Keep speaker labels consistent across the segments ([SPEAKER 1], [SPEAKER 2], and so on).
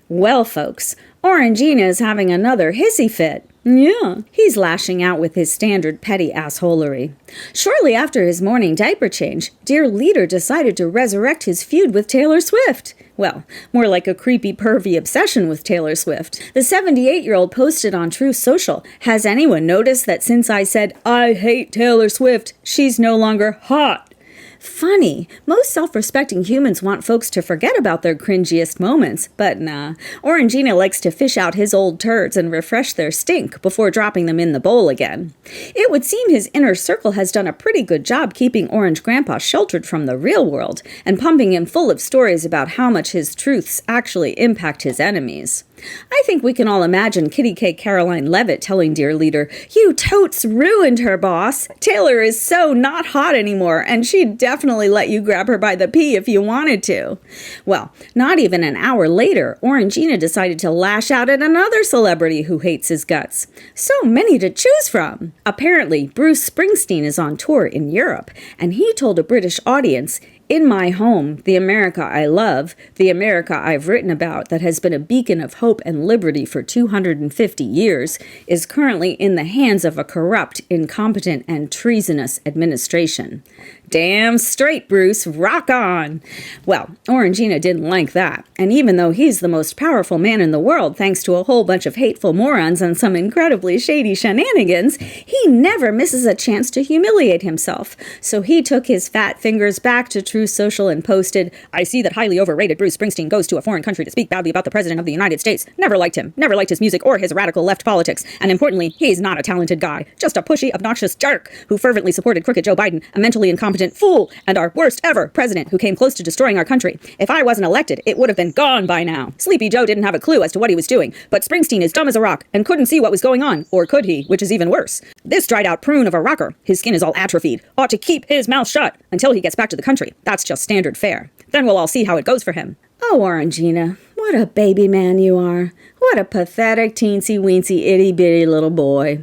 [SPEAKER 1] Well, folks, Orangina is having another hissy fit. Yeah, he's lashing out with his standard petty assholery. Shortly after his morning diaper change, dear leader decided to resurrect his feud with Taylor Swift. Well, more like a creepy, pervy obsession with Taylor Swift. The 78-year-old posted on Truth Social, "Has anyone noticed that since I said, 'I hate Taylor Swift,' she's no longer hot?" Funny, most self-respecting humans want folks to forget about their cringiest moments, but nah. Orangina likes to fish out his old turds and refresh their stink before dropping them in the bowl again. It would seem his inner circle has done a pretty good job keeping Orange Grandpa sheltered from the real world and pumping him full of stories about how much his truths actually impact his enemies. I think we can all imagine Kitty K. Caroline Levitt telling dear leader, "You totes ruined her, boss. Taylor is so not hot anymore, and she'd definitely let you grab her by the pee if you wanted to." Well, not even an hour later, Orangina decided to lash out at another celebrity who hates his guts. So many to choose from. Apparently, Bruce Springsteen is on tour in Europe, and he told a British audience, "In my home, the America I love, the America I've written about that has been a beacon of hope and liberty for 250 years, is currently in the hands of a corrupt, incompetent, and treasonous administration." Damn straight, Bruce. Rock on. Well, Orangina didn't like that. And even though he's the most powerful man in the world thanks to a whole bunch of hateful morons and some incredibly shady shenanigans, he never misses a chance to humiliate himself. So he took his fat fingers back to Truth Social and posted, "I see that highly overrated Bruce Springsteen goes to a foreign country to speak badly about the President of the United States. Never liked him. Never liked his music or his radical left politics. And importantly, he's not a talented guy. Just a pushy, obnoxious jerk who fervently supported crooked Joe Biden, a mentally incompetent fool, and our worst ever president who came close to destroying our country. If I wasn't elected, it would have been gone by now. Sleepy Joe didn't have a clue as to what he was doing, but Springsteen is dumb as a rock and couldn't see what was going on, or could he, which is even worse. This dried out prune of a rocker, his skin is all atrophied, ought to keep his mouth shut until he gets back to the country. That's just standard fare. Then we'll all see how it goes for him." Oh, Orangina, what a baby man you are. What a pathetic, teensy-weensy, itty-bitty little boy.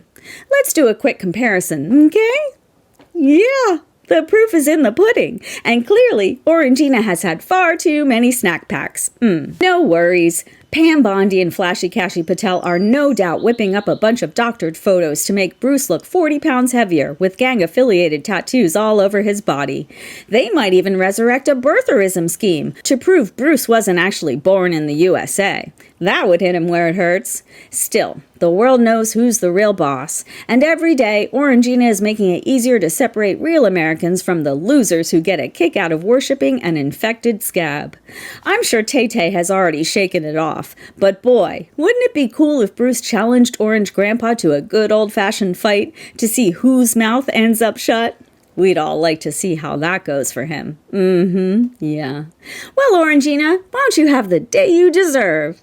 [SPEAKER 1] Let's do a quick comparison, okay? Yeah. The proof is in the pudding, and clearly, Orangina has had far too many snack packs. No worries. Pam Bondi and Flashy Kashi Patel are no doubt whipping up a bunch of doctored photos to make Bruce look 40 pounds heavier, with gang-affiliated tattoos all over his body. They might even resurrect a birtherism scheme to prove Bruce wasn't actually born in the USA. That would hit him where it hurts. Still, the world knows who's the real boss, and every day, Orangina is making it easier to separate real Americans from the losers who get a kick out of worshipping an infected scab. I'm sure TayTay has already shaken it off, but boy, wouldn't it be cool if Bruce challenged Orange Grandpa to a good old-fashioned fight to see whose mouth ends up shut? We'd all like to see how that goes for him. Yeah. Well, Orangina, why don't you have the day you deserve?